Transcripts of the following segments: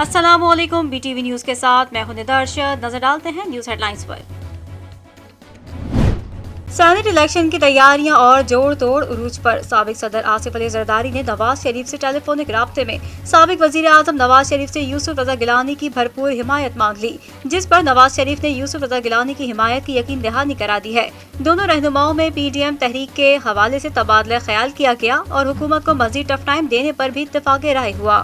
السلام علیکم، B T V news کے ساتھ میں ہوں ندرشد۔ نظر ڈالتے ہیں نیوز ہیڈ لائنز پر۔ سینیٹ الیکشن کی تیاریاں اور جوڑ توڑ عروج پر۔ سابق صدر آصف علی زرداری نے نواز شریف سے ٹیلی فونک رابطے میں سابق وزیر اعظم نواز شریف سے یوسف رضا گیلانی کی بھرپور حمایت مانگ لی، جس پر نواز شریف نے یوسف رضا گیلانی کی حمایت کی یقین دہانی کرا دی ہے۔ دونوں رہنماؤں میں پی ڈی ایم تحریک کے حوالے سے تبادلہ خیال کیا گیا اور حکومت کو مزید ٹف ٹائم دینے پر بھی اتفاق رائے ہوا۔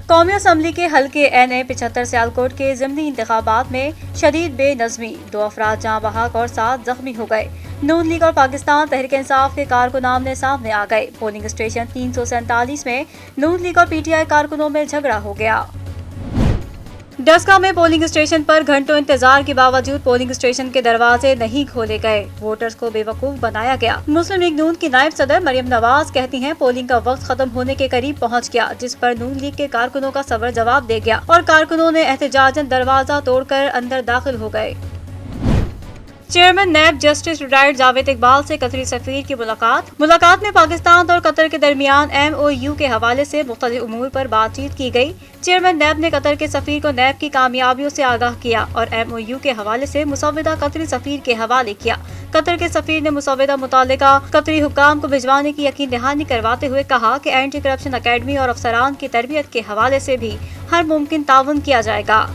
قومی اسمبلی کے حلقے این اے 75 سیالکوٹ کے ضمنی انتخابات میں شدید بے نظمی، 2 افراد جاں بحق اور 7 زخمی ہو گئے۔ نون لیگ اور پاکستان تحریک انصاف کے کارکن آمنے سامنے آ گئے۔ پولنگ اسٹیشن 347 میں نون لیگ اور پی ٹی آئی کارکنوں میں جھگڑا ہو گیا۔ ڈسکا میں پولنگ اسٹیشن پر گھنٹوں انتظار کے باوجود پولنگ اسٹیشن کے دروازے نہیں کھولے گئے، ووٹرز کو بے وقوف بنایا گیا۔ مسلم لیگ نون کی نائب صدر مریم نواز کہتی ہیں پولنگ کا وقت ختم ہونے کے قریب پہنچ گیا، جس پر نون لیگ کے کارکنوں کا صبر جواب دے گیا اور کارکنوں نے احتجاجاً دروازہ توڑ کر اندر داخل ہو گئے۔ Chairman NAB justice retired Javed Iqbal سے قطری سفیر کی ملاقات میں پاکستان اور قطر کے درمیان ایم او یو کے حوالے سے مختلف امور پر بات چیت کی گئی۔ چیئرمین نیب نے قطر کے سفیر کو نیب کی کامیابیوں سے آگاہ کیا اور ایم او یو کے حوالے سے مسودہ قطری سفیر کے حوالے کیا۔ قطر کے سفیر نے مسودہ متعلقہ قطری حکام کو بھجوانے کی یقین دہانی کرواتے ہوئے کہا کہ اینٹی کرپشن اکیڈمی اور افسران کی تربیت کے حوالے سے بھی ہر ممکن تعاون کیا جائے گا۔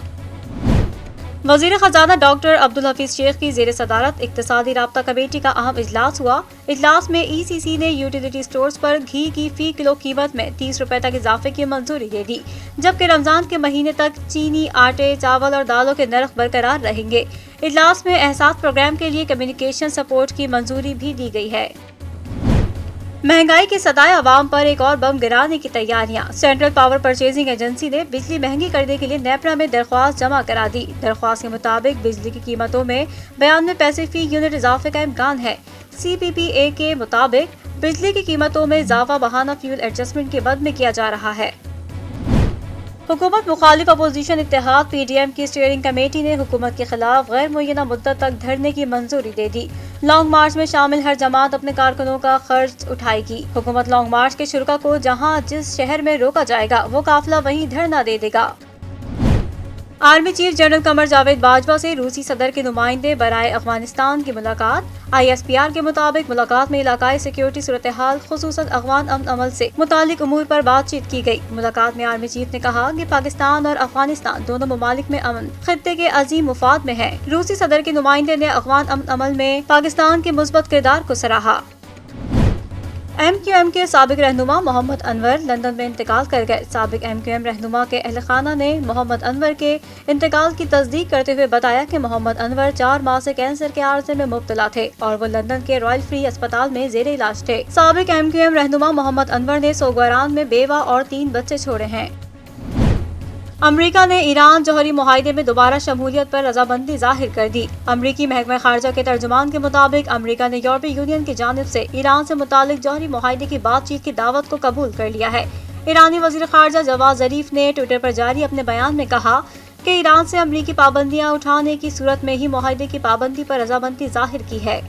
وزیر خزانہ ڈاکٹر عبدالحفیظ شیخ کی زیر صدارت اقتصادی رابطہ کمیٹی کا اہم اجلاس ہوا۔ اجلاس میں ای سی سی نے یوٹیلیٹی سٹورز پر گھی کی فی کلو قیمت میں 30 روپے تک اضافے کی منظوری دے دی، جبکہ رمضان کے مہینے تک چینی، آٹے، چاول اور دالوں کے نرخ برقرار رہیں گے۔ اجلاس میں احساس پروگرام کے لیے کمیونیکیشن سپورٹ کی منظوری بھی دی گئی ہے۔ مہنگائی کے صدائے عوام پر ایک اور بم گرانے کی تیاریاں۔ سینٹرل پاور پرچیزنگ ایجنسی نے بجلی مہنگی کرنے کے لیے نیپرا میں درخواست جمع کرا دی۔ درخواست کے مطابق بجلی کی قیمتوں میں 92 پیسے فی یونٹ اضافے کا امکان ہے۔ سی پی پی اے کے مطابق بجلی کی قیمتوں میں اضافہ بہانہ فیول ایڈجسٹمنٹ کے بد میں کیا جا رہا ہے۔ حکومت مخالف اپوزیشن اتحاد پی ڈی ایم کی اسٹیئرنگ کمیٹی نے حکومت کے خلاف غیر معینہ مدت تک دھرنے کی منظوری دے دی۔ لانگ مارچ میں شامل ہر جماعت اپنے کارکنوں کا خرچ اٹھائے گی۔ حکومت لانگ مارچ کے شرکاء کو جہاں جس شہر میں روکا جائے گا وہ قافلہ وہیں دھرنا دے دے گا۔ Army chief general Qamar Javed Bajwa سے روسی صدر کے نمائندے برائے افغانستان کی ملاقات۔ آئی ایس پی آر کے مطابق ملاقات میں علاقائی سیکیورٹی صورتحال خصوصاً افغان امن عمل سے متعلق امور پر بات چیت کی گئی۔ ملاقات میں آرمی چیف نے کہا کہ پاکستان اور افغانستان دونوں ممالک میں امن خطے کے عظیم مفاد میں ہے۔ روسی صدر کے نمائندے نے افغان امن عمل میں پاکستان کے مثبت کردار کو سراہا۔ ایم کیو ایم کے سابق رہنما محمد انور لندن میں انتقال کر گئے۔ سابق ایم کیو ایم رہنما کے اہل خانہ نے محمد انور کے انتقال کی تصدیق کرتے ہوئے بتایا کہ محمد انور 4 ماہ سے کینسر کے عارضے میں مبتلا تھے اور وہ لندن کے رائل فری اسپتال میں زیر علاج تھے۔ سابق ایم کیو ایم رہنما محمد انور نے سوگواران میں بیوہ اور 3 بچے چھوڑے ہیں۔ امریکہ نے ایران جوہری معاہدے میں دوبارہ شمولیت پر رضامندی ظاہر کر دی۔ امریکی محکمہ خارجہ کے ترجمان کے مطابق امریکہ نے یورپی یونین کی جانب سے ایران سے متعلق جوہری معاہدے کی بات چیت کی دعوت کو قبول کر لیا ہے۔ ایرانی وزیر خارجہ جواد ظریف نے ٹوئٹر پر جاری اپنے بیان میں کہا کہ ایران سے امریکی پابندیاں اٹھانے کی صورت میں ہی معاہدے کی پابندی پر رضامندی ظاہر کی ہے۔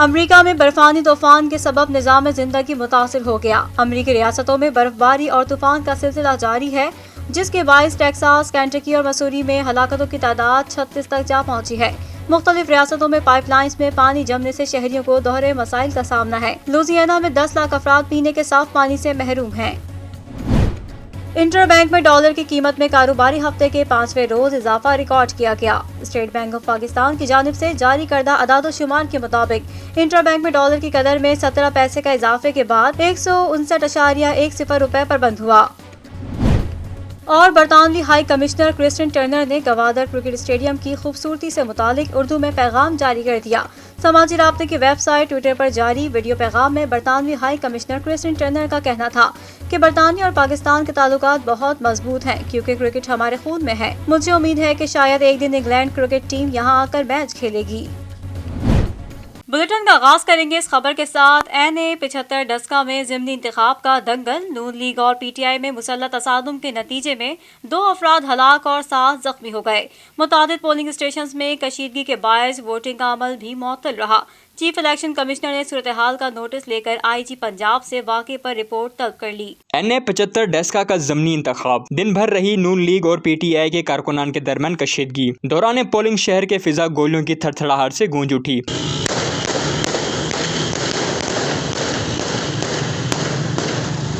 امریکہ میں برفانی طوفان کے سبب نظام زندگی متاثر ہو گیا۔ امریکی ریاستوں میں برف باری اور طوفان کا سلسلہ جاری ہے، جس کے باعث ٹیکساس، کینٹکی اور مسوری میں ہلاکتوں کی تعداد 36 تک جا پہنچی ہے۔ مختلف ریاستوں میں پائپ لائنز میں پانی جمنے سے شہریوں کو دوہرے مسائل کا سامنا ہے۔ لوزیانا میں 10 لاکھ افراد پینے کے صاف پانی سے محروم ہیں۔ انٹر بینک میں ڈالر کی قیمت میں کاروباری ہفتے کے 5ویں روز اضافہ ریکارڈ کیا گیا۔ اسٹیٹ بینک آف پاکستان کی جانب سے جاری کردہ اعداد و شمار کے مطابق انٹر بینک میں ڈالر کی قدر میں 17 پیسے کا اضافے کے بعد 159.10 روپے پر بند ہوا۔ اور برطانوی ہائی کمشنر کرسٹن ٹرنر نے گوادر کرکٹ اسٹیڈیم کی خوبصورتی سے متعلق اردو میں پیغام جاری کر دیا۔ سماجی رابطے کی ویب سائٹ ٹویٹر پر جاری ویڈیو پیغام میں برطانوی ہائی کمشنر کرسٹن ٹرنر کا کہنا تھا کہ برطانیہ اور پاکستان کے تعلقات بہت مضبوط ہیں کیونکہ کرکٹ ہمارے خون میں ہے۔ مجھے امید ہے کہ شاید ایک دن انگلینڈ کرکٹ ٹیم یہاں آ کر میچ کھیلے گی۔ بلیٹن کا آغاز کریں گے اس خبر کے ساتھ۔ NA-75 ڈسکا میں ضمنی انتخاب کا دنگل، نون لیگ اور PTI میں مسلح تصادم کے نتیجے میں 2 افراد ہلاک اور 7 زخمی ہو گئے۔ متعدد پولنگ اسٹیشنز میں کشیدگی کے باعث ووٹنگ کا عمل بھی معطل رہا۔ چیف الیکشن کمشنر نے صورتحال کا نوٹس لے کر IG پنجاب سے واقعے پر رپورٹ طلب کر لی۔ NA-75 ڈسکا کا ضمنی انتخاب، دن بھر رہی نون لیگ اور PTI کے کارکنان کے درمیان کشیدگی۔ دوران پولنگ شہر کے فضا گولیوں کی تھڑتھڑاہٹ سے گونج اٹھی۔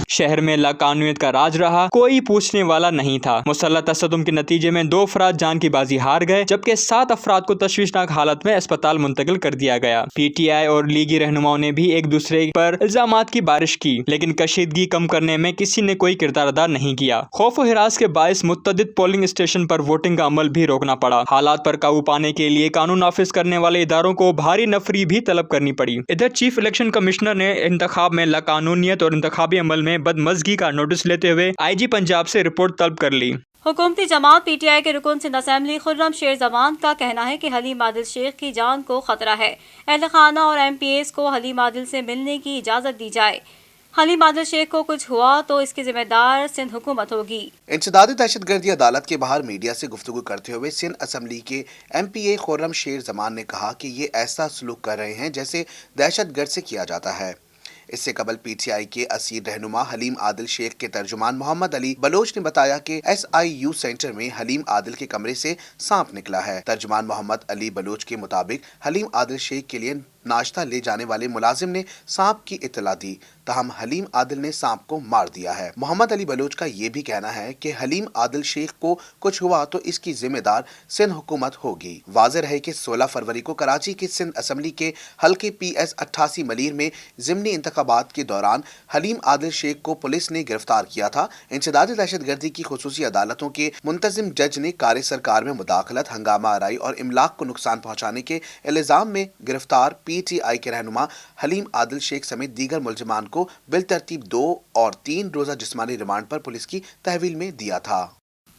شہر میں لاقانونیت کا راج رہا، کوئی پوچھنے والا نہیں تھا۔ مسلح تصادم کے نتیجے میں 2 افراد جان کی بازی ہار گئے، جبکہ 7 افراد کو تشویشناک حالت میں اسپتال منتقل کر دیا گیا۔ PTI اور لیگی رہنماؤں نے بھی ایک دوسرے پر الزامات کی بارش کی، لیکن کشیدگی کم کرنے میں کسی نے کوئی کردار ادا نہیں کیا۔ خوف و ہراس کے باعث متعدد پولنگ اسٹیشن پر ووٹنگ کا عمل بھی روکنا پڑا۔ حالات پر قابو پانے کے لیے قانون نافذ کرنے والے اداروں کو بھاری نفری بھی طلب کرنی پڑی۔ ادھر چیف الیکشن کمشنر نے انتخاب میں لاقانونیت اور انتخابی عمل میں بدمزگی کا نوٹس لیتے ہوئے IG پنجاب سے رپورٹ طلب کر لی۔ حکومتی جماعت PTI کے رکن سندھ اسمبلی خرم شیر زمان کا کہنا ہے کہ حلیم عادل شیخ کی جان کو خطرہ ہے۔ اہل خانہ اور MPAs کو حلیم عادل سے ملنے کی اجازت دی جائے۔ حلیم عادل شیخ کو کچھ ہوا تو اس کی ذمہ دار سندھ حکومت ہوگی۔ انسداد دہشت گردی عدالت کے باہر میڈیا سے گفتگو کرتے ہوئے سندھ اسمبلی کے MPA خرم شیر زمان نے کہا کہ یہ ایسا سلوک کر رہے ہیں جیسے دہشت گرد سے کیا جاتا ہے۔ اس سے قبل PTI کے اسیر رہنما حلیم عادل شیخ کے ترجمان محمد علی بلوچ نے بتایا کہ SIU سینٹر میں حلیم عادل کے کمرے سے سانپ نکلا ہے۔ ترجمان محمد علی بلوچ کے مطابق حلیم عادل شیخ کے لیے ناشتہ لے جانے والے ملازم نے سانپ کی اطلاع دی، تاہم حلیم عادل نے سانپ کو مار دیا ہے۔ محمد علی بلوچ کا یہ بھی کہنا ہے کہ حلیم عادل شیخ کو کچھ ہوا تو اس کی ذمہ دار سندھ حکومت ہوگی۔ واضح رہے کہ 16 فروری کو کراچی کے سندھ اسمبلی کے حلقے PS 88 ملیر میں ضمنی انتخابات کے دوران حلیم عادل شیخ کو پولیس نے گرفتار کیا تھا۔ انسداد دہشت گردی کی خصوصی عدالتوں کے منتظم جج نے کار سرکار میں مداخلت، ہنگامہ آرائی اور املاک کو نقصان پہنچانے کے الزام میں گرفتار PTI کے رہنما حلیم عادل شیخ سمیت دیگر ملزمان کو بالترتیب 2 اور 3 روزہ جسمانی ریمانڈ پر پولیس کی تحویل میں دیا تھا۔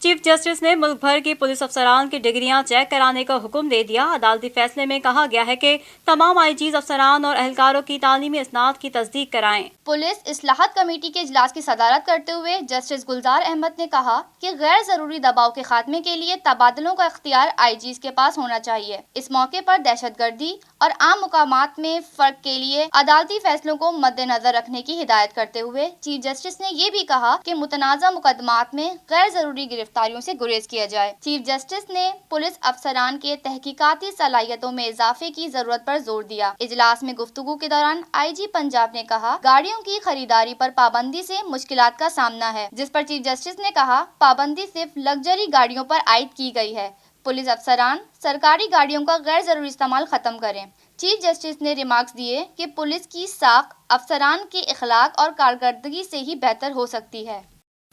چیف جسٹس نے ملک بھر کے پولیس افسران کی ڈگریاں چیک کرانے کا حکم دے دیا۔ عدالتی فیصلے میں کہا گیا ہے کہ تمام IGs افسران اور اہلکاروں کی تعلیمی اسناد کی تصدیق کرائیں۔ پولیس اصلاحات کمیٹی کے اجلاس کی صدارت کرتے ہوئے جسٹس گلزار احمد نے کہا کہ غیر ضروری دباؤ کے خاتمے کے لیے تبادلوں کا اختیار IGs کے پاس ہونا چاہیے۔ اس موقع پر دہشت گردی اور عام مقامات میں فرق کے لیے عدالتی فیصلوں کو مد نظر رکھنے کی ہدایت کرتے ہوئے چیف جسٹس نے یہ بھی کہا کہ متنازع مقدمات میں غیر ضروری گرفتاریوں سے گریز کیا جائے۔ چیف جسٹس نے پولیس افسران کے تحقیقاتی صلاحیتوں میں اضافے کی ضرورت پر زور دیا۔ اجلاس میں گفتگو کے دوران IG پنجاب نے کہا گاڑیوں کی خریداری پر پابندی سے مشکلات کا سامنا ہے، جس پر چیف جسٹس نے کہا پابندی صرف لگژری گاڑیوں پر عائد کی گئی ہے۔ پولیس افسران سرکاری گاڑیوں کا غیر ضروری استعمال ختم کریں۔ چیف جسٹس نے ریمارکس دیے کہ پولیس کی ساکھ افسران کے اخلاق اور کارکردگی سے ہی بہتر ہو سکتی ہے۔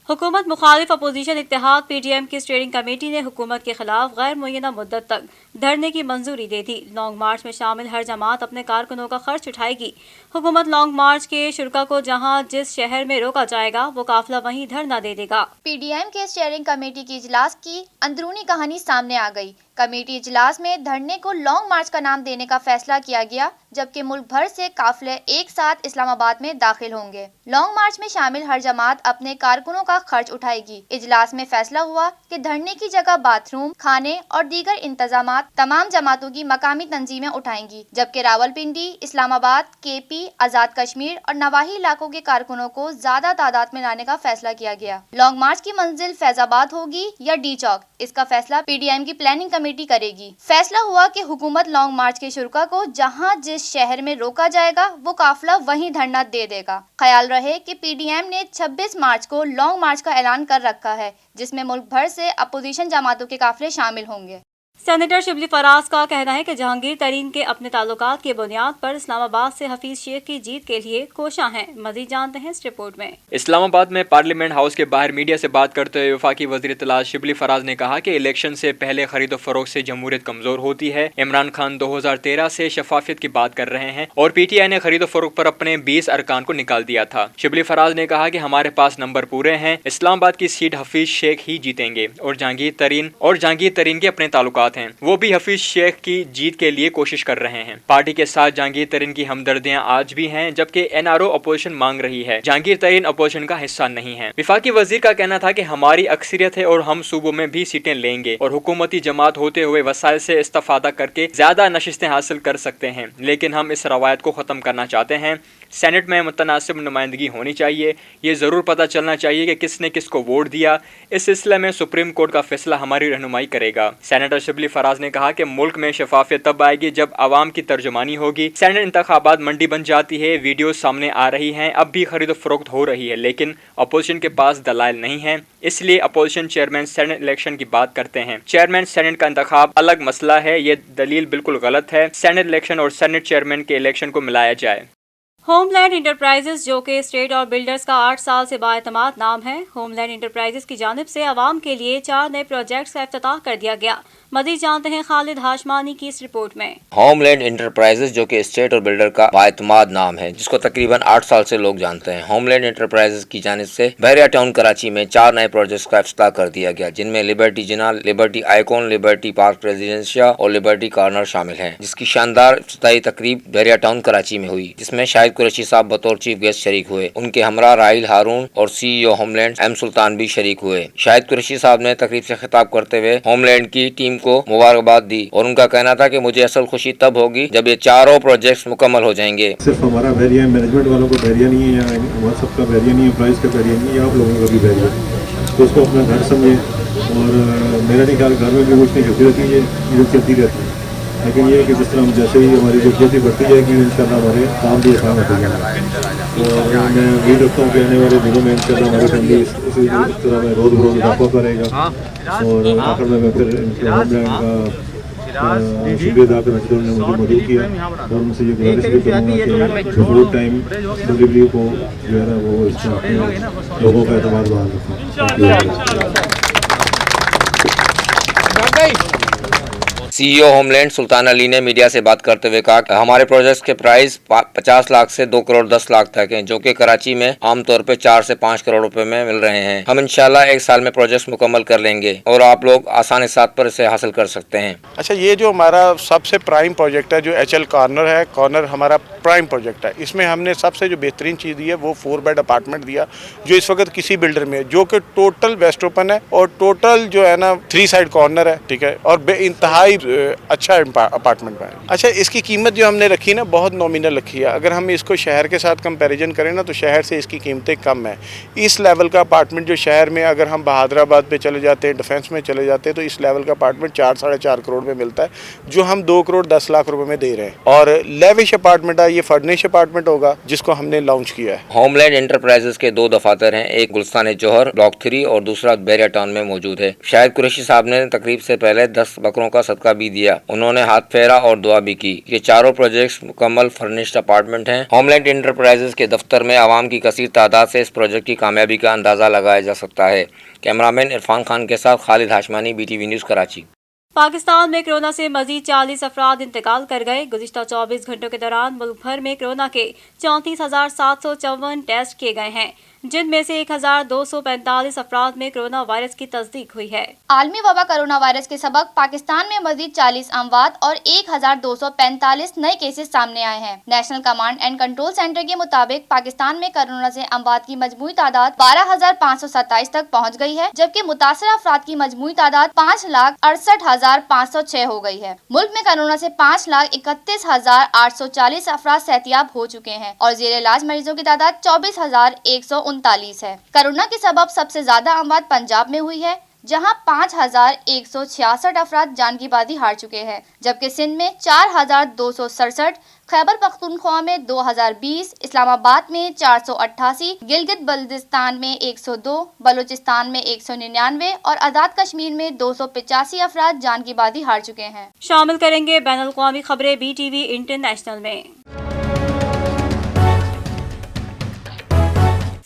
حکومت مخالف اپوزیشن اتحاد PDM کی اسٹیئرنگ کمیٹی نے حکومت کے خلاف غیر معینہ مدت تک دھرنے کی منظوری دے دی۔ لانگ مارچ میں شامل ہر جماعت اپنے کارکنوں کا خرچ اٹھائے گی۔ حکومت لانگ مارچ کے شرکا کو جہاں جس شہر میں روکا جائے گا وہ قافلہ وہیں دھرنا دے دے گا۔ PDM کے اسٹیئرنگ کمیٹی کی اجلاس کی اندرونی کہانی سامنے آ گئی۔ کمیٹی اجلاس میں دھرنے کو لانگ مارچ کا نام دینے کا فیصلہ کیا گیا، جبکہ ملک بھر سے قافلے ایک ساتھ اسلام آباد میں داخل ہوں گے۔ لانگ مارچ میں شامل ہر جماعت اپنے کارکنوں کا خرچ اٹھائے گی۔ اجلاس میں فیصلہ ہوا کہ دھرنے کی جگہ باتھ روم، کھانے اور دیگر انتظامات تمام جماعتوں کی مقامی تنظیمیں اٹھائیں گی، جبکہ راولپنڈی، اسلام آباد، KP، آزاد کشمیر اور نواحی علاقوں کے کارکنوں کو زیادہ تعداد میں لانے کا فیصلہ کیا گیا۔ لانگ مارچ کی منزل فیض آباد ہوگی یا ڈی چوک، اس کا فیصلہ PDM کی پلاننگ کمیٹی کرے گی۔ فیصلہ ہوا کہ حکومت لانگ مارچ کے شرکا کو جہاں جس شہر میں روکا جائے گا وہ قافلہ وہیں دھرنا دے دے گا۔ خیال رہے کہ PDM نے 26 مارچ کو لانگ مارچ کا اعلان کر رکھا ہے، جس میں ملک بھر سے اپوزیشن جماعتوں کے قافلے شامل ہوں گے۔ سینیٹر شبلی فراز کا کہنا ہے کہ جہانگیر ترین کے اپنے تعلقات کی بنیاد پر اسلام آباد سے حفیظ شیخ کی جیت کے لیے کوشاں ہیں۔ مزید جانتے ہیں اس رپورٹ میں۔ اسلام آباد میں پارلیمنٹ ہاؤس کے باہر میڈیا سے بات کرتے ہوئے وفاقی وزیر اطلاعات شبلی فراز نے کہا کہ الیکشن سے پہلے خرید و فروخت سے جمہوریت کمزور ہوتی ہے۔ عمران خان 2013 سے شفافیت کی بات کر رہے ہیں اور PTI نے خرید و فروخت پر اپنے 20 ارکان کو نکال دیا تھا۔ شبلی فراز نے کہا کہ ہمارے پاس نمبر پورے ہیں، اسلام آباد کی سیٹ حفیظ شیخ ہی جیتیں گے اور جہانگیر ترین کے اپنے تعلقات साथ हैं। वो भी हफीज शेख की जीत के लिए कोशिश कर रहे हैं। पार्टी के साथ जहांगीर तरीन की हमदर्दियां आज भी हैं, जबकि एनआरओ अपोजिशन मांग रही है। जहांगीर तरीन अपोजिशन का हिस्सा नहीं है। विफाकी वजीर का कहना था कि हमारी अक्सरियत है और हम सूबों में भी सीटें लेंगे और हुकूमती जमात होते हुए वसाइल से इस्तेफादा करके ज्यादा नशिस्तें हासिल कर सकते हैं, लेकिन हम इस रवायत को ख़त्म करना चाहते हैं। सेनेट में मुतनासिब नुमाइंदगी होनी चाहिए। ये ज़रूर पता चलना चाहिए कि किसने किसको वोट दिया। इस सिलसिले में सुप्रीम कोर्ट का फैसला हमारी रहनुमाई करेगा। सेनेटर शिबली फराज ने कहा कि मुल्क में शफाफियत तब आएगी जब आवाम की तर्जुमानी होगी। सेनेट इंतखाबात मंडी बन जाती है, वीडियो सामने आ रही हैं, अब भी खरीद फरोख्त हो रही है, लेकिन अपोजिशन के पास दलाइल नहीं है, इसलिए अपोजिशन चेयरमैन सेनेट इलेक्शन की बात करते हैं। चेयरमैन सेनेट का इंतखाब अलग मसला है, ये दलील बिल्कुल गलत है। सेनेट इलेक्शन और सेनेट चेयरमैन के इलेक्शन को मिलाया जाए। होमलैंड इंटरप्राइजेस, जो कि स्टेट और बिल्डर्स का 8 साल से बाएतमाद नाम है, होमलैंड इंटरप्राइजेस की जानिब से आवाम के लिए 4 नए प्रोजेक्ट्स का इफ्तिताह कर दिया गया। मज़ीद जानते हैं खालिद हाशमानी की इस रिपोर्ट में। होमलैंड इंटरप्राइजेस, जो कि स्टेट और बिल्डर का बाएतमाद नाम है, जिसको तकरीबन 8 साल से लोग जानते हैं, होमलैंड इंटरप्राइजेस की जानिब से बहरिया टाउन कराची में 4 नए प्रोजेक्ट्स का इफ्तिताह कर दिया गया, जिनमें liberty Jinnah, liberty icon, liberty park residencia और लिबर्टी कॉर्नर शामिल हैं, जिसकी शानदार इफ्तिताही तकरीब बहरिया टाउन कराची में हुई, जिसमें शाहिद कुरैशी साहब बतौर चीफ गेस्ट शरीक हुए। उनके हमरा राहिल हारून और CEO होमलैंड एम सुल्तान भी शरीक हुए। शाहिद कुरैशी साहब ने तकरीब से खिताब करते हुए होमलैंड की टीम को मुबारकबाद दी और उनका कहना था कि मुझे असल खुशी तब होगी जब ये चारों प्रोजेक्ट्स मुकम्मल हो जाएंगे। सिर्फ हमारा बैरियर मैनेजमेंट वालों को बैरियर नहीं है, या हमारा सबका बैरियर नहीं है, प्राइस का बैरियर नहीं है, आप लोगों का भी बैरियर है, तो उसको अपना घर समझे। और मेरा नहीं ख्याल घर में भी कुछ नहीं चलती रहती है, ये चलती रहती है, लेकिन ये है कि जिस तरह हम जैसे ही हमारी जरूरत बढ़ती जाएगी इंशाल्लाह हमारे काम भी आसान होते जाएंगे। और मैं उम्मीद रखता हूँ कि आने वाले दिनों में इंशाल्लाह हमारी फैमिली इसी तरह में रोज़ बरोज़ इजाफा करेगा। और आखिर में मैं फिर होमलैंड का शुक्रिया अदा करना चाहता हूँ, मुझे मदद किया, और उनसे ये गुजारिश भी करूँगा कि फुल टाइम डिलीवरी को जो है ना वो इसमें अपने लोगों का एतमाद बहाल रखें। CEO होमलैंड सुल्तान अली ने मीडिया से बात करते हुए कहा कि हमारे प्रोजेक्ट्स के प्राइस 50 लाख से 2 करोड़ 10 लाख तक हैं, जो कि कराची में आमतौर पे 4 से 5 करोड़ रुपए में मिल रहे हैं। हम इंशाल्लाह 1 साल में प्रोजेक्ट्स मुकम्मल कर लेंगे और आप लोग आसानी के साथ पर इसे हासिल कर सकते हैं। अच्छा, ये जो हमारा सबसे प्राइम प्रोजेक्ट है, जो HL कॉर्नर है, कॉर्नर हमारा प्राइम प्रोजेक्ट है, इसमें हमने सबसे जो बेहतरीन चीज़ दी है वो 4 बेड अपार्टमेंट दिया, जो इस वक्त किसी बिल्डर में, जो कि टोटल वेस्ट ओपन है और टोटल जो है ना 3 साइड कॉर्नर है, ठीक है, और बेइंतहाई अच्छा अपार्टमेंट है। अच्छा, इसकी कीमत जो हमने रखी ना बहुत नॉमिनल रखी है। अगर हम इसको शहर के साथ कंपैरिजन करें ना तो शहर से इसकी कीमतें कम है। इस लेवल का अपार्टमेंट जो शहर में, अगर हम बहादुराबाद पे चले जाते हैं, डिफेंस में चले जाते हैं, तो इस लेवल का अपार्टमेंट 4 साढ़े 4 करोड़ में मिलता है, जो हम 2 करोड़ 10 लाख रुपए में दे रहे हैं। और लेविश अपार्टमेंट है, ये फर्निश अपार्टमेंट होगा, जिसको हमने लॉन्च किया है। होमलैंड इंटरप्राइजेस के 2 दफातर हैं, एक गुलस्तान जौहर ब्लॉक 3 और दूसरा बहरिया टाउन में मौजूद है। शाहिद कुरैशी साहब ने तकरीब से पहले 10 बकरों का सदका भी दिया, उन्होंने हाथ फेरा और दुआ भी की। ये चारों प्रोजेक्ट्स मुकम्मल फर्निश्ड अपार्टमेंट हैं। होमलैंड इंटरप्राइजेस के दफ्तर में आवाम की कसीर तादाद से इस प्रोजेक्ट की कामयाबी का अंदाजा लगाया जा सकता है। कैमरामैन इरफान खान के साथ खालिद हाशमानी, BTV न्यूज़ कराची। पाकिस्तान में कोरोना से मजीद 40 अफराद इंतकाल कर गए। गुज़िश्ता 24 घंटों के दौरान मुल्क भर में कोरोना के 34,754 टेस्ट किए गए हैं, जिनमें से 1,245 अफराद में कोरोना वायरस की तस्दीक हुई है। आलमी वबा कोरोना वायरस के सबब पाकिस्तान में मजीद 40 अमवात और 1,245 नए केसेस सामने आए हैं। National command and control centre के मुताबिक पाकिस्तान में कोरोना से अमवात की मजमूई तादाद 12,527 तक पहुँच गई है, जबकि मुतासरा अफराद की मजमूई तादाद 5,68,506 हो गई है। मुल्क में कोरोना से 5,31,840 अफराद सेहतियाब हो चुके हैं और जेर इलाज मरीजों की तादाद 24,139 है। कोरोना के सबब सबसे ज्यादा अमवात पंजाब में हुई है, जहां 5,166 अफराद जान की बाजी हार चुके हैं, जबकि सिंध में 4,267, खैबर पख्तूनख्वा में 2,020, इस्लामाबाद में 488, गिलगित बल्दिस्तान में 102, बलूचिस्तान में 199 और आज़ाद कश्मीर में 285 अफराद जान की बाजी हार चुके हैं। शामिल करेंगे बैनुल-अक़वामी खबरें BTV इंटरनेशनल में।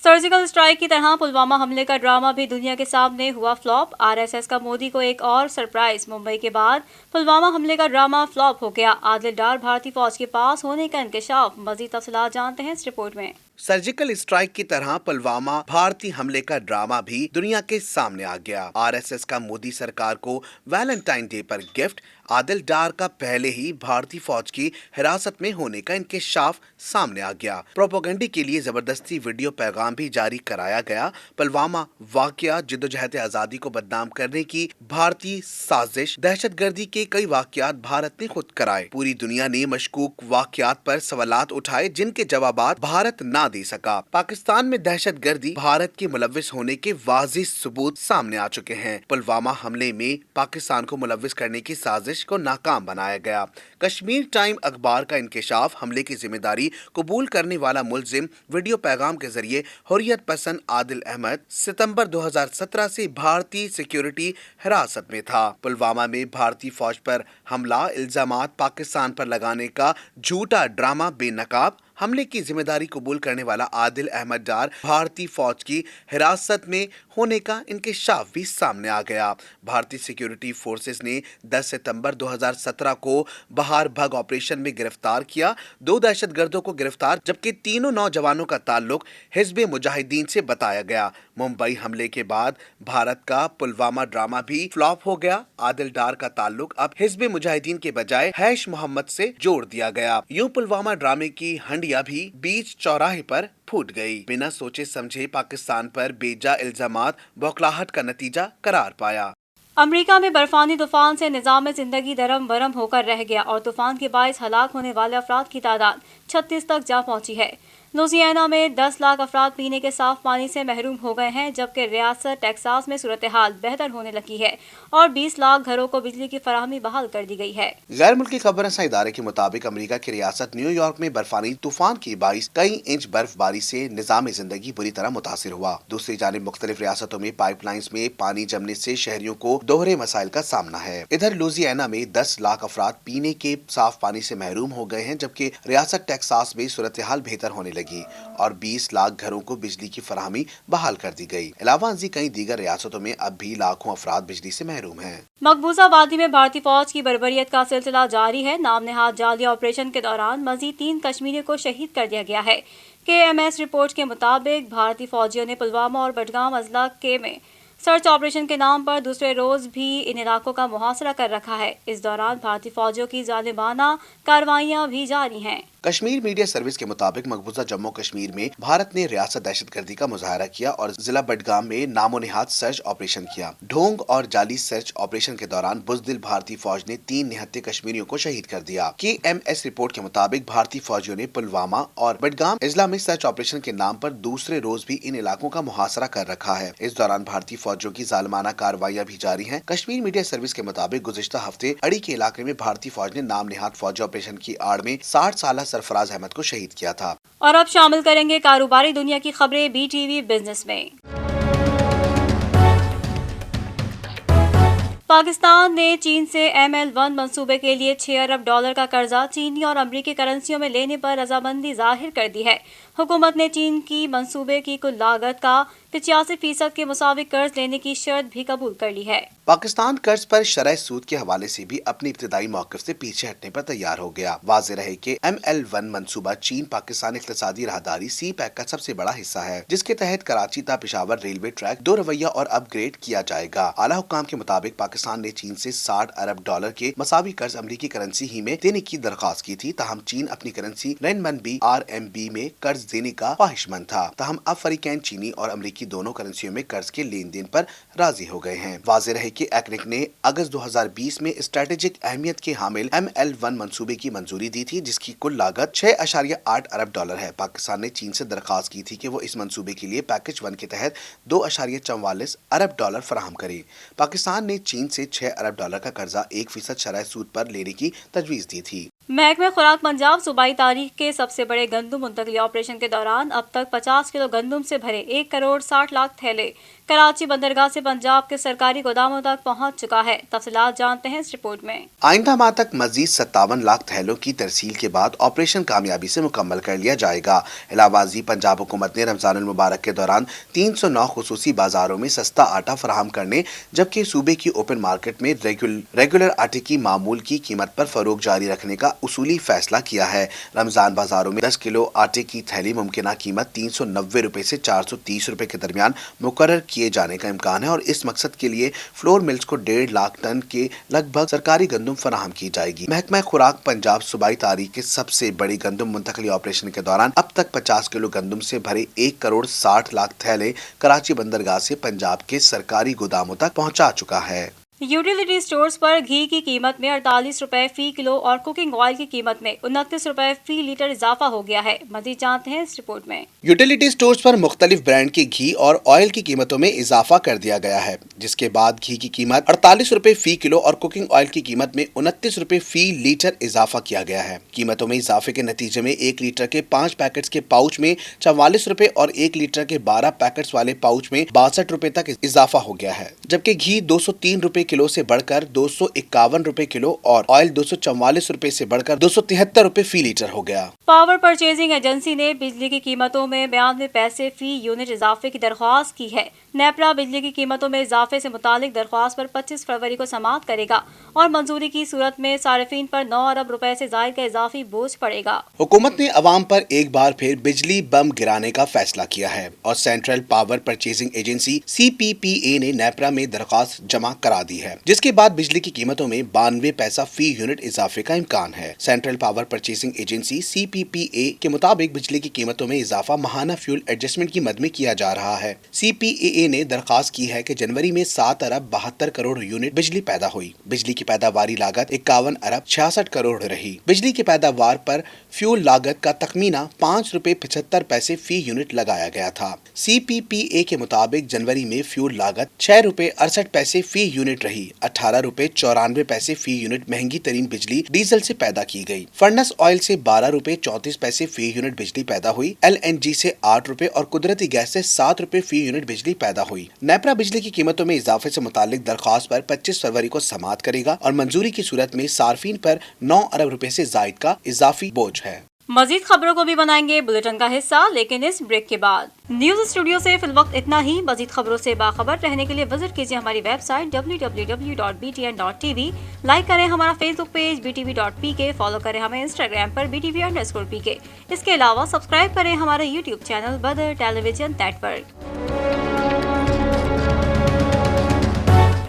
सर्जिकल स्ट्राइक की तरह पुलवामा हमले का ड्रामा भी दुनिया के सामने हुआ फ्लॉप। RSS का मोदी को एक और सरप्राइज। मुंबई के बाद पुलवामा हमले का ड्रामा फ्लॉप हो गया। आदिल डार भारतीय फौज के पास होने का इंकशाफ। मजीद तफसीलात जानते हैं इस रिपोर्ट में। सर्जिकल स्ट्राइक की तरह पुलवामा भारतीय हमले का ड्रामा भी दुनिया के सामने आ गया। आरएसएस का मोदी सरकार को वैलेंटाइन डे पर गिफ्ट, आदिल डार का पहले ही भारतीय फौज की हिरासत में होने का इंकशाफ सामने आ गया। प्रोपेगेंडा के लिए जबरदस्ती वीडियो पैगाम भी जारी कराया गया। पुलवामा वाकया जिद्दोजहद आजादी को बदनाम करने की भारतीय साजिश, दहशतगर्दी के कई वाकयात भारत ने खुद कराए। पूरी दुनिया ने मशकूक वाकयात पर सवालात उठाए जिनके जवाबात भारत ना दे सका। पाकिस्तान में दहशतगर्दी भारत के मुलव्विस होने के वाज़िह सबूत सामने आ चुके हैं। पुलवामा हमले में पाकिस्तान को मुलव्विस करने की साजिश को नाकाम बनाया गया। कश्मीर टाइम अखबार का इंकशाफ, हमले की जिम्मेदारी कबूल करने वाला मुलजिम वीडियो पैगाम के जरिए हुर्रियत पसंद आदिल अहमद सितंबर 2017 से भारतीय सिक्योरिटी हिरासत में था। पुलवामा में भारतीय फौज पर हमला, इल्जामात पाकिस्तान पर लगाने का झूठा ड्रामा बेनकाब। हमले की जिम्मेदारी कबूल करने वाला आदिल अहमद डार भारतीय फौज की हिरासत में होने का इंकशाफ भी सामने आ गया। भारतीय सिक्योरिटी फोर्सेस ने 10 सितंबर 2017 को बहार भग ऑपरेशन में गिरफ्तार किया। 2 दहशतगर्दों को गिरफ्तार, जबकि तीनों नौजवानों का ताल्लुक हिज़्ब मुजाहिदीन से बताया गया। मुंबई हमले के बाद भारत का पुलवामा ड्रामा भी फ्लॉप हो गया। आदिल डार का ताल्लुक अब हिज़्ब मुजाहिदीन के बजाय हैश मोहम्मद से जोड़ दिया गया। यूं पुलवामा ड्रामे की हंडिया भी बीच चौराहे पर फूट गई। बिना सोचे समझे पाकिस्तान पर बेजा इल्जामात बौखलाहट का नतीजा करार पाया। अमेरिका में बर्फानी तूफान से निज़ाम ज़िंदगी दरम बरम होकर रह गया और तूफान के बायस हलाक होने वाले अफराद की तादाद 36 तक जा पहुंची है। लुजियाना में 10 लाख अफराद पीने के साफ पानी से महरूम हो गए हैं, जबकि रियासत टेक्सास में सूरत हाल बेहतर होने लगी है और 20 लाख घरों को बिजली की फराहमी बहाल कर दी गई है। गैर मुल्की खबररसा इदारे के मुताबिक अमेरिका की रियासत न्यूयॉर्क में बर्फानी तूफान के बाइस कई इंच बर्फबारी से निजाम जिंदगी बुरी तरह मुतासिर हुआ। दूसरी जानिब मुख्तलिफ रियासतों में पाइपलाइंस में पानी जमने से शहरियों को दोहरे मसाइल का सामना है। इधर लुजियाना में 10 लाख अफराद पीने के साफ पानी से महरूम हो गए हैं, जबकि रियासत टेक्सास में सूरत हाल बेहतर होने लगी और 20 लाख घरों को बिजली की फराहमी बहाल कर दी गई। अलावा कई दीगर रियासतों में अब भी लाखों अफराद बिजली से महरूम हैं। मकबूजा वादी में भारतीय फौज की बर्बरियत का सिलसिला जारी है। नाम नेहाद जालिया ऑपरेशन के दौरान मजीद 3 कश्मीरियों को शहीद कर दिया गया है। KMS रिपोर्ट के मुताबिक भारतीय फौजियों ने पुलवामा और बडगाम अजला के में सर्च ऑपरेशन के नाम पर दूसरे रोज भी इन इलाकों का मुहासरा कर रखा है। इस दौरान भारतीय फौजियों की जालिमाना कार्रवाइयां भी जारी हैं। कश्मीर मीडिया सर्विस के मुताबिक मकबूजा जम्मू कश्मीर में भारत ने रियासत दहशतगर्दी का मुजाहरा किया और जिला बडगाम में नामो निहाद सर्च ऑपरेशन किया। ढोंग और जाली सर्च ऑपरेशन के दौरान बुजदिल भारतीय फौज ने 3 निहत्थे कश्मीरियों को शहीद कर दिया। KMS रिपोर्ट के मुताबिक भारतीय फौजियों ने पुलवामा और बडगाम अजला में सर्च ऑपरेशन के नाम पर दूसरे रोज भी इन इलाकों का मुहासरा कर रखा है। इस दौरान भारतीय फौजियों की जालिमाना कार्रवाइयां भी जारी हैं। कश्मीर मीडिया सर्विस के मुताबिक गुज़िश्ता हफ्ते अड़ी के इलाके में भारतीय फौज ने नाम निहाद फौजी ऑपरेशन की आड़ में 60 साल सरफराज अहमद को शहीद किया था। और अब शामिल करेंगे कारोबारी दुनिया की खबरें BTV बिजनेस में। पाकिस्तान ने चीन से ML1 मंसूबे के लिए $6 अरब का कर्जा चीनी और अमरीकी करेंसियों में लेने पर रजामंदी जाहिर कर दी है। हुकूमत ने चीन की मंसूबे की कुल लागत का 85% के मुताबिक कर्ज लेने की शर्त भी कबूल कर ली है। पाकिस्तान कर्ज पर शरह सूद के हवाले से भी अपनी इब्तिदाई मौक़िफ़ से पीछे हटने पर तैयार हो गया। वाज़ेह रहे कि ML1 मंसूबा चीन पाकिस्तान इक़्तिसादी राहदारी CPEC का सबसे बड़ा हिस्सा है, जिसके तहत कराची ता पेशावर रेलवे ट्रैक 2 रवैया और अपग्रेड किया जाएगा। आला हुक्काम के मुताबिक पाकिस्तान ने चीन से $60 अरब के मसावी कर्ज अमरीकी करेंसी ही में देने की दरख्वास्त की थी। ताहम चीन अपनी करेंसी रेनमिनबी RMB में कर्ज देने का ख्वाहिशमंद था। ताहम अब फरीकैन चीनी और अमरीकी दोनों करेंसियों में कर्ज के लेन देन पर राजी हो गए हैं। वाज़ेह रहे कि एक्निक ने अगस्त 2020 में स्ट्रेटेजिक अहमियत के हामिल ML1 मंसूबे की मंजूरी दी थी, जिसकी कुल लागत $6.8 अरब है। पाकिस्तान ने चीन से दरख्वास्त की थी कि वो इस मंसूबे के लिए पैकेज 1 के तहत $2.44 अरब फराहम करे। पाकिस्तान ने चीन से $6 अरब का कर्जा 1% शरह सूद पर लेने की तजवीज़ दी थी। महकमा खुराक पंजाब सूबाई तारीख के सबसे बड़े गंदम मुंतकली ऑपरेशन के दौरान अब तक 50 किलो गंदम से भरे 1 करोड़ 60 लाख थैले कराची बंदरगाह से पंजाब के सरकारी गोदामों तक पहुंच चुका है। तफसीलात जानते हैं इस रिपोर्ट में। आइंदा माह तक मजीद 57 लाख थैलों की तरसील के बाद ऑपरेशन कामयाबी से मुकम्मल कर लिया जाएगा। इलाहाबादी पंजाब हुकूमत ने रमजान मुबारक के दौरान 309 खुसूसी बाजारों में सस्ता आटा फराहम करने, जबकि सूबे की ओपन मार्केट में रेगुलर आटे की मामूल की कीमत पर फरोग जारी रखने का उसूली फैसला किया है। रमजान बाजारों में 10 किलो आटे की थैली मुमकिना कीमत 390 रुपए से 430 रुपए के दरमियान मुकर्रर किए जाने का इम्कान है और इस मकसद के लिए फ्लोर मिल्स को 1.5 लाख टन के लगभग सरकारी गंदम फराहम की जाएगी। महकमा खुराक पंजाब सूबाई तारीख के सबसे बड़ी गंदम मुंतकली ऑपरेशन के दौरान अब तक 50 किलो गंदम से भरे 1 करोड़ 60 लाख थैले कराची बंदरगाह से पंजाब के सरकारी गोदामों तक पहुंचा चुका है। यूटिलिटी स्टोर्स पर घी की कीमत में 48 रुपए फी किलो और कुकिंग ऑयल की कीमत में 29 रुपए फी लीटर इजाफा हो गया है। मजीद जानते हैं इस रिपोर्ट में। यूटिलिटी स्टोर्स पर मुख्तलिफ ब्रांड के घी और ऑयल की कीमतों में इजाफा कर दिया गया है, जिसके बाद घी की कीमत 48 रुपए फी किलो और कुकिंग ऑयल की कीमत में 29 रुपए फी लीटर इजाफा किया गया है। कीमतों में इजाफे के नतीजे में 1 लीटर के 5 पैकेट्स के पाउच में 44 रुपए और 1 लीटर के 12 पैकेट्स वाले पाउच में 62 रुपए तक इजाफा हो गया है, जबकि घी 203 रुपए किलो से बढ़कर 251 रुपए किलो और ऑयल 244 रुपए से बढ़कर 273 रुपए फी लीटर हो गया। पावर परचेजिंग एजेंसी ने बिजली की कीमतों में 92 पैसे फी यूनिट इजाफे की दरख्वास्त की है। नेपरा बिजली की कीमतों में इजाफे से मुतालिक दरख्वास्त पर 25 फरवरी को समाअत करेगा और मंजूरी की सूरत में सारिफीन पर 9 अरब रुपए से जायद का इजाफी बोझ पड़ेगा। हुकूमत ने अवाम पर एक बार फिर बिजली बम गिराने का फैसला किया है और central power purchasing agency CPPA ने नेपरा में दरख्वास्त जमा करा दी है, जिसके बाद बिजली की कीमतों में 92 पैसा फी यूनिट इजाफे का इम्कान है। Central power purchasing agency CPPA के मुताबिक बिजली की कीमतों में इजाफा माहाना फ्यूल एडजस्टमेंट की मद में किया जा रहा है। CPPA ने दरखास्त की है कि जनवरी में 7 अरब 72 करोड़ यूनिट बिजली पैदा हुई। बिजली की पैदावारी लागत 51 अरब 66 करोड़ रही। बिजली की पैदावार पर फ्यूल लागत का तखमीना 5 रुपए 75 पैसे फी यूनिट लगाया गया था। CPPA के मुताबिक जनवरी में फ्यूल लागत 6 रुपए 68 पैसे फी यूनिट रही। 18 रुपए 94 पैसे फी यूनिट महंगी तरीन बिजली डीजल से पैदा की गई। फर्नेस ऑयल से 12 रुपए 34 पैसे फी यूनिट बिजली पैदा हुई। LNG से 8 रुपए और कुदरती गैस से 7 रुपए फी यूनिट बिजली पैदा हुई। नेपरा बिजली की कीमतों में इजाफे से मुतालिक दरख्वास्त पर 25 फरवरी को समाअत करेगा और मंजूरी की सूरत में सार्फिन पर 9 अरब रुपए से जायद का इजाफी बोझ है। मजीद खबरों को भी बनाएंगे बुलेटिन का हिस्सा, लेकिन इस ब्रेक के बाद। न्यूज स्टूडियो से फिलवक्त इतना ही। मजीद खबरों से बाखबर रहने के लिए विजिट कीजिए हमारी वेबसाइट www.btn.tv। लाइक करें हमारा फेसबुक पेज btv.pk, फॉलो करें हमें इंस्टाग्राम पर btv_pk। इसके अलावा सब्सक्राइब करें हमारा यूट्यूब चैनल बदर टेलीविजन नेटवर्क।